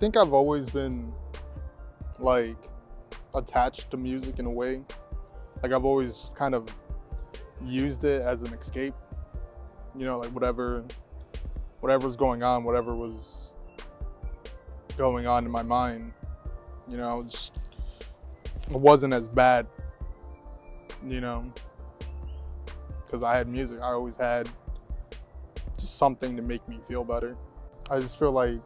think I've always been like attached to music in a way. Like I've always just kind of used it as an escape. Like whatever's going on, whatever was going on in my mind, just it wasn't as bad, because I had music. I always had just something to make me feel better. I just feel like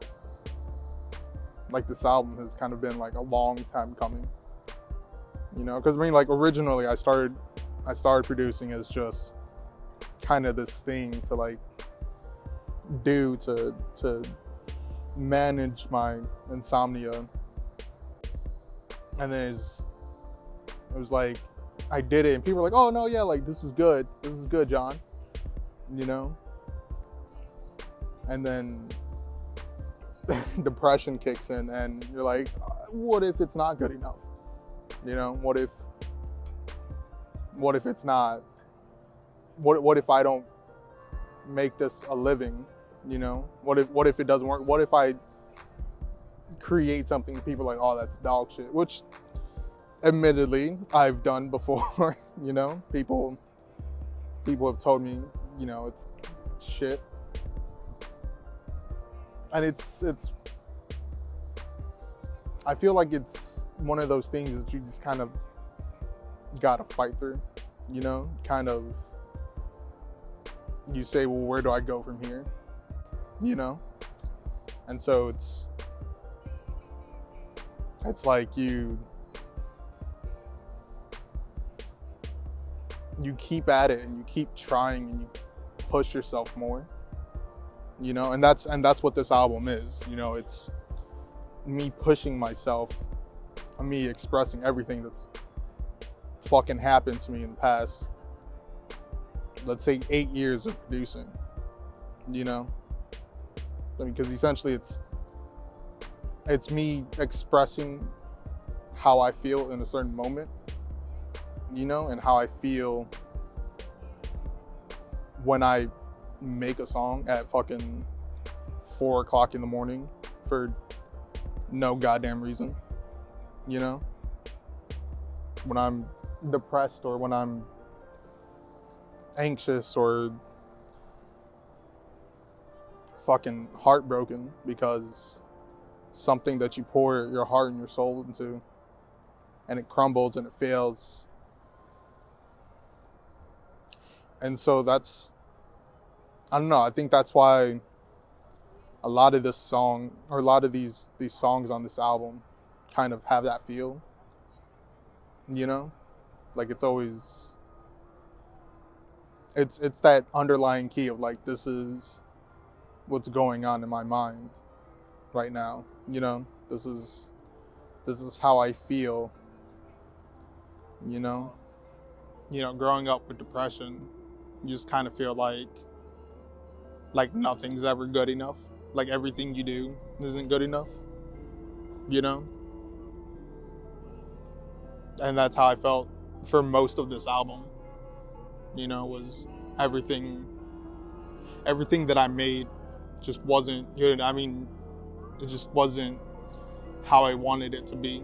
this album has kind of been like a long time coming, because like originally I started producing as just kind of this thing to like do to manage my insomnia, and then it was like I did it and people were like, oh no, yeah, like this is good, John, and then depression kicks in and you're like, what if it's not good enough? What if it's not, what if I don't make this a living? What if it doesn't work? What if I create something people are like, oh, that's dog shit, which admittedly I've done before. People have told me, it's shit. And it's I feel like it's one of those things that you just kind of gotta fight through, kind of, you say, well, where do I go from here? And so it's like you keep at it and you keep trying and you push yourself more, and that's what this album is. It's me pushing myself, me expressing everything that's fucking happened to me in the past, let's say 8 years of producing, because essentially it's me expressing how I feel in a certain moment, and how I feel when I make a song at fucking 4 o'clock in the morning for no goddamn reason, when I'm depressed or when I'm anxious or fucking heartbroken because something that you pour your heart and your soul into and it crumbles and it fails. And so that's, I don't know, I think that's why a lot of this song, or a lot of these songs on this album kind of have that feel, like it's always, it's that underlying key of like, this is what's going on in my mind right now, this is how I feel, growing up with depression, you just kind of feel like nothing's ever good enough, like everything you do isn't good enough, and that's how I felt for most of this album, was everything that I made just wasn't good. I mean, it just wasn't how I wanted it to be,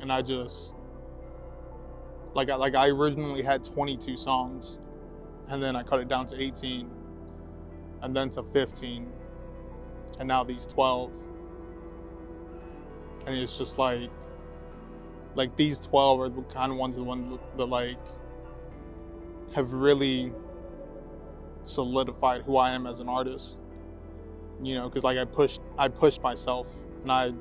and I just like I originally had 22 songs, and then I cut it down to 18, and then to 15, and now these 12. And it's just like these 12 are the kind of ones that like have really solidified who I am as an artist, because like I pushed myself and I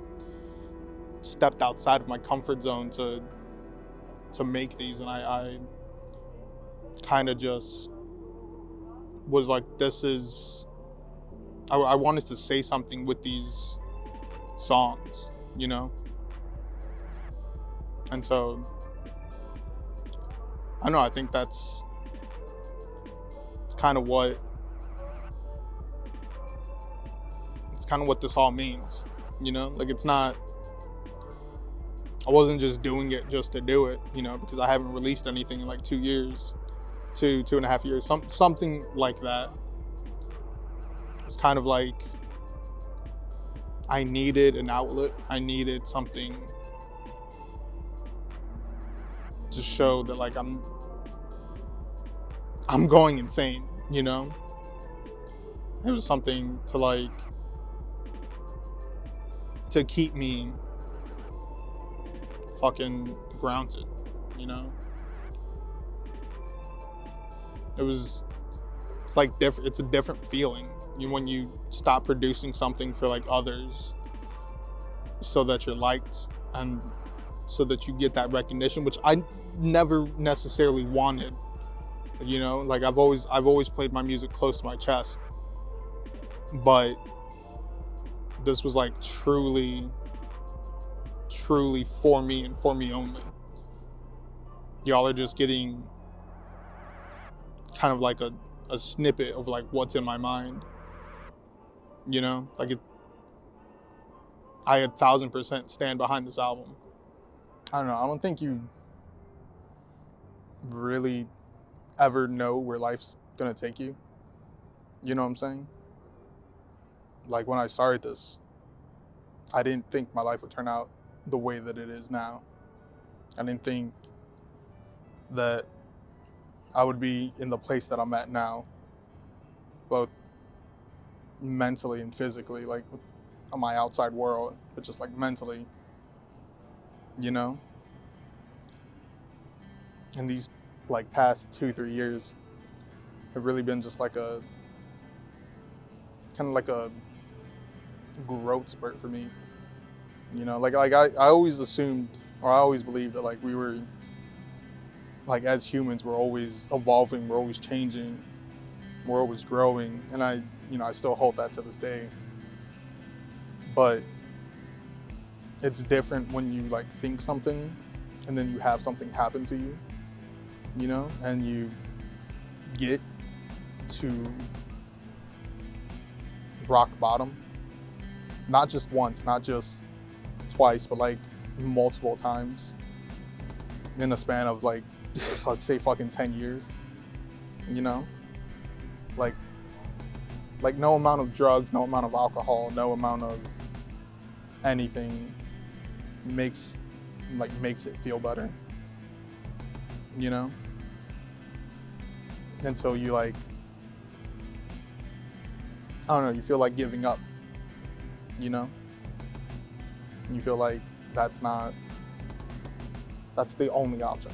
stepped outside of my comfort zone to make these, and I kind of just was like, this is, I wanted to say something with these songs, and so I don't know, I think it's kind of what this all means, like it's not, I wasn't just doing it just to do it, because I haven't released anything in like 2 years, two and a half years, something like that. was kind of like I needed an outlet. I needed something to show that like I'm going insane, you know? It was something to like to keep me fucking grounded, you know? It's like different. It's a different feeling when you stop producing something for like others so that you're liked and so that you get that recognition, which I never necessarily wanted, you know? Like I've always played my music close to my chest, but this was like truly for me and for me only. Y'all are just getting kind of like a snippet of like what's in my mind, you know? Like I 1,000% stand behind this album. I don't know, I don't think you really ever know where life's gonna take you. You know what I'm saying? Like when I started this, I didn't think my life would turn out the way that it is now. I didn't think that I would be in the place that I'm at now, both mentally and physically, like on my outside world, but just like mentally, you know? And these like past 2-3 years have really been just like a kind of like a growth spurt for me, you know? Like I always assumed, or I always believed that like we were, like as humans, we're always evolving, we're always changing, we're always growing, and I still hold that to this day. But it's different when you like think something and then you have something happen to you, you know, and you get to rock bottom, not just once, not just twice, but like multiple times in a span of like, let's say fucking 10 years, you know? Like no amount of drugs, no amount of alcohol, no amount of anything makes it feel better, you know? Until you like, I don't know, you feel like giving up, you know? You feel like that's the only option.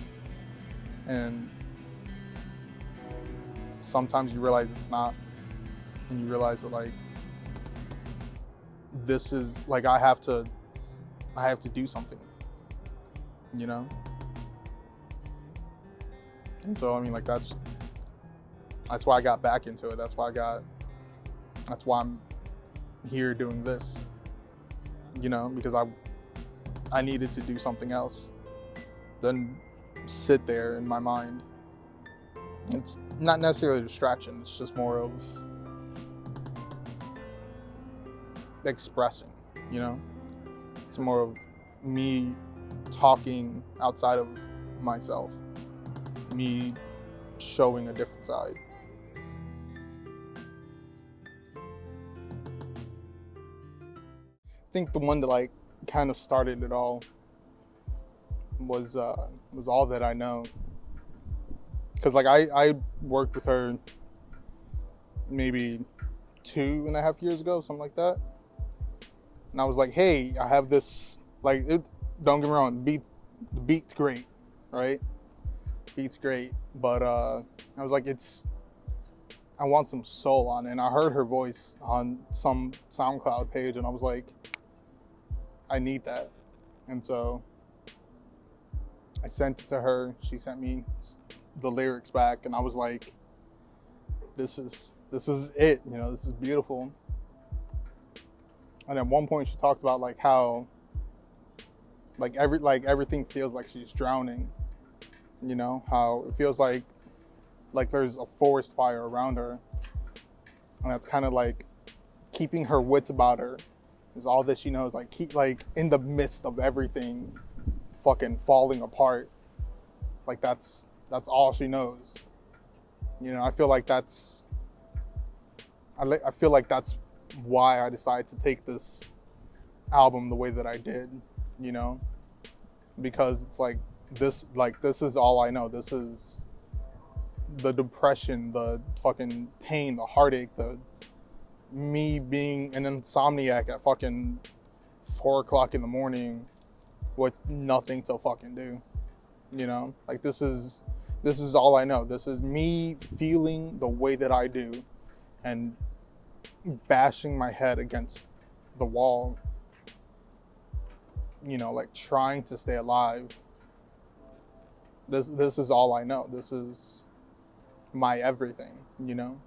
And sometimes you realize it's not, and you realize that like this is like I have to do something, you know? And so I mean like that's why I got back into it. That's why I'm here doing this, you know, because I needed to do something else than sit there in my mind. It's not necessarily a distraction, it's just more of expressing, you know? It's more of me talking outside of myself, me showing a different side. I think the one that like kind of started it all was All That I Know. Cause like I worked with her maybe 2.5 years ago, something like that. And I was like, hey, I have this, like, don't get me wrong, the beat's great, right? Beat's great, but I was like, I want some soul on it. And I heard her voice on some SoundCloud page, and I was like, I need that. And so I sent it to her. She sent me the lyrics back, and I was like, this is it, you know, this is beautiful. And at one point she talks about like how like everything feels like she's drowning, you know, how it feels like there's a forest fire around her, and that's kind of like keeping her wits about her is all that she knows, like keep like in the midst of everything fucking falling apart, like that's all she knows, you know. I feel like that's I feel like that's why I decided to take this album the way that I did, you know, because it's like this is all I know. This is the depression, the fucking pain, the heartache, the me being an insomniac at fucking 4 o'clock in the morning with nothing to fucking do, you know, like this is all I know. This is me feeling the way that I do and bashing my head against the wall, you know, like trying to stay alive. This is all I know. This is my everything, you know.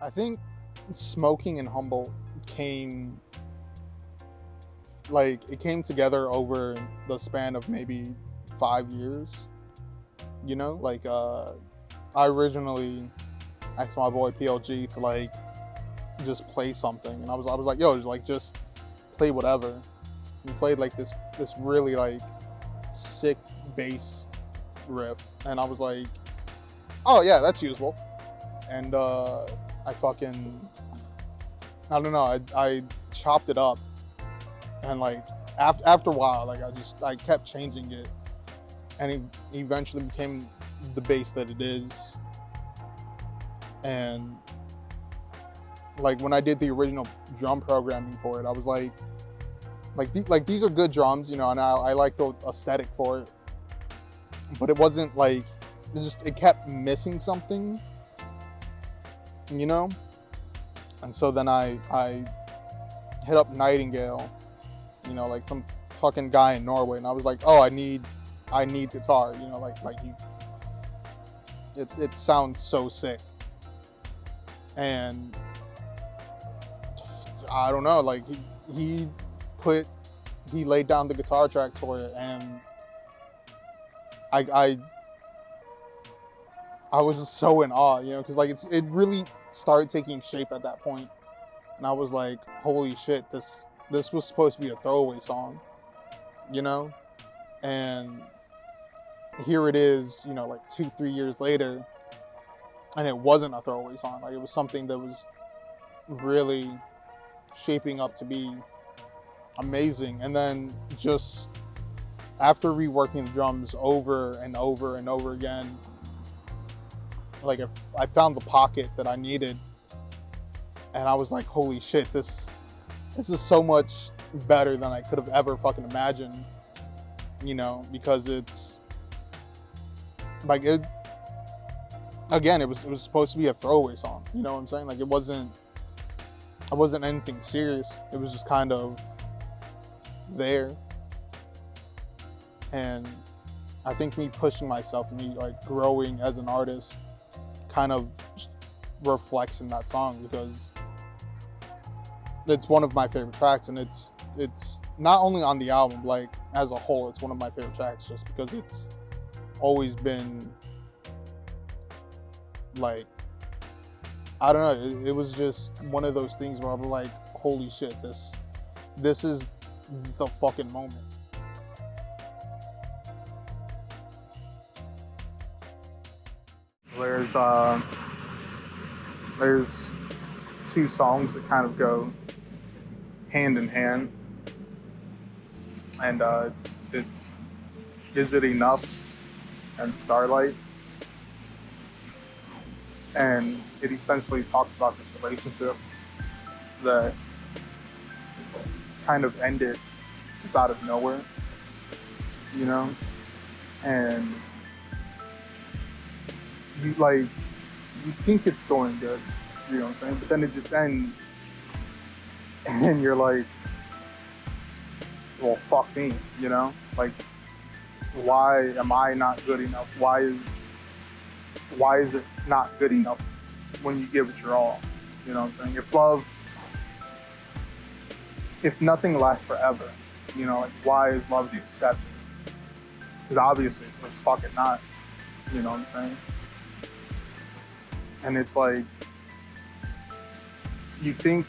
I think Smoking and Humble came together over the span of maybe 5 years, you know. Like I originally asked my boy PLG to like just play something, and I was like, yo, like just play whatever. He played like this really like sick bass riff, and I was like, oh yeah, that's usable. And I don't know, I chopped it up, and like after a while, like I kept changing it, and it eventually became the bass that it is. And like when I did the original drum programming for it, I was like these are good drums, you know, and I like the aesthetic for it, but it wasn't like, it kept missing something, you know. And so then I hit up Nightingale, you know, like some fucking guy in Norway, and I was like, oh, I need guitar, you know, like it sounds so sick. And I don't know, like he laid down the guitar tracks for it, and I was just so in awe, you know, because like it really started taking shape at that point, and I was like, holy shit, this was supposed to be a throwaway song, you know. And here it is, you know, like 2-3 years later, and it wasn't a throwaway song. Like it was something that was really shaping up to be amazing. And then just after reworking the drums over and over and over again, like I found the pocket that I needed, and I was like, holy shit, this is so much better than I could have ever fucking imagined, you know, because it's like it was supposed to be a throwaway song, you know what I'm saying? Like it wasn't anything serious. It was just kind of there. And I think me pushing myself and me like growing as an artist kind of reflects in that song, because it's one of my favorite tracks, and it's not only on the album, like as a whole, it's one of my favorite tracks just because it's always been like, I don't know, it was just one of those things where I'm like, holy shit, this is the fucking moment. There's two songs that kind of go hand in hand, and it's Is It Enough and Starlight, and it essentially talks about this relationship that kind of ended just out of nowhere, you know, and you think it's going good, you know what I'm saying? But then it just ends, and you're like, well, fuck me, you know? Like, why am I not good enough? Why is it not good enough when you give it your all? You know what I'm saying? If nothing lasts forever, you know, like, why is love the exception? Because obviously it's fucking not, you know what I'm saying? And it's like, you think,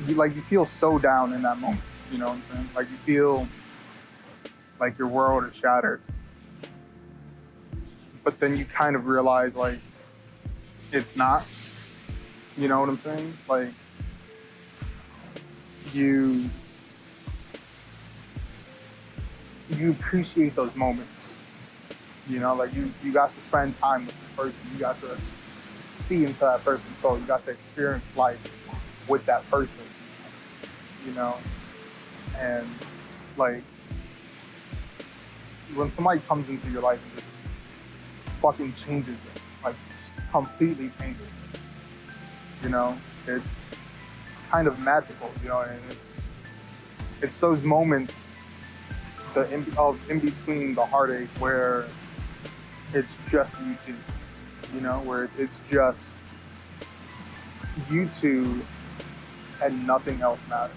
you feel so down in that moment, you know what I'm saying? Like you feel like your world is shattered. but then you kind of realize like it's not. You know what I'm saying? Like you appreciate those moments. You know, like you got to spend time with this person. You got to see into that person's soul. You got to experience life with that person. You know, and like when somebody comes into your life and just fucking changes it, like just completely changes it. You know, it's kind of magical. You know, and it's those moments, in between the heartache where it's just you two, you know, where it's just you two and nothing else matters.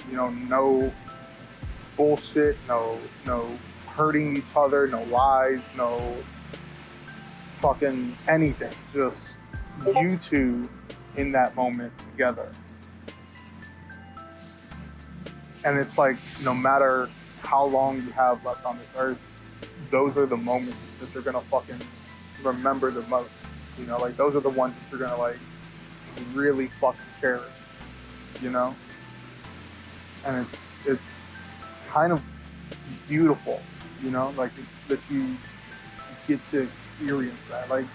You know, no bullshit, no hurting each other, no lies, no fucking anything. Just you two in that moment together. And it's like, no matter how long you have left on this earth, those are the moments that you're gonna fucking remember the most. You know, like those are the ones that you're gonna like really fucking cherish. You know? And it's kind of beautiful, you know, like that you get to experience that. Like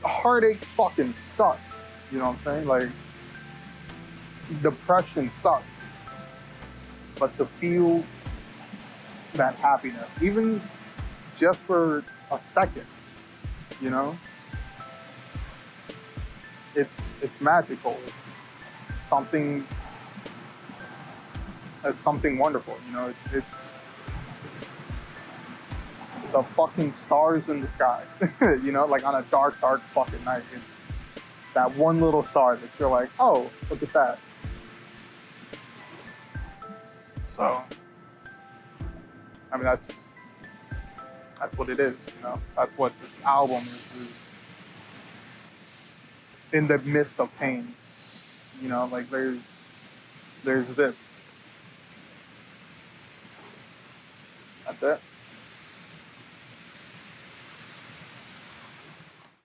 heartache fucking sucks. You know what I'm saying? Like depression sucks. But to feel that happiness, even just for a second, you know, it's magical. It's something wonderful, you know. It's the fucking stars in the sky, you know, like on a dark fucking night. It's that one little star that you're like, oh, look at that. So, I mean, that's what it is, you know. That's what this album is in the midst of pain, you know. Like there's this. That's it.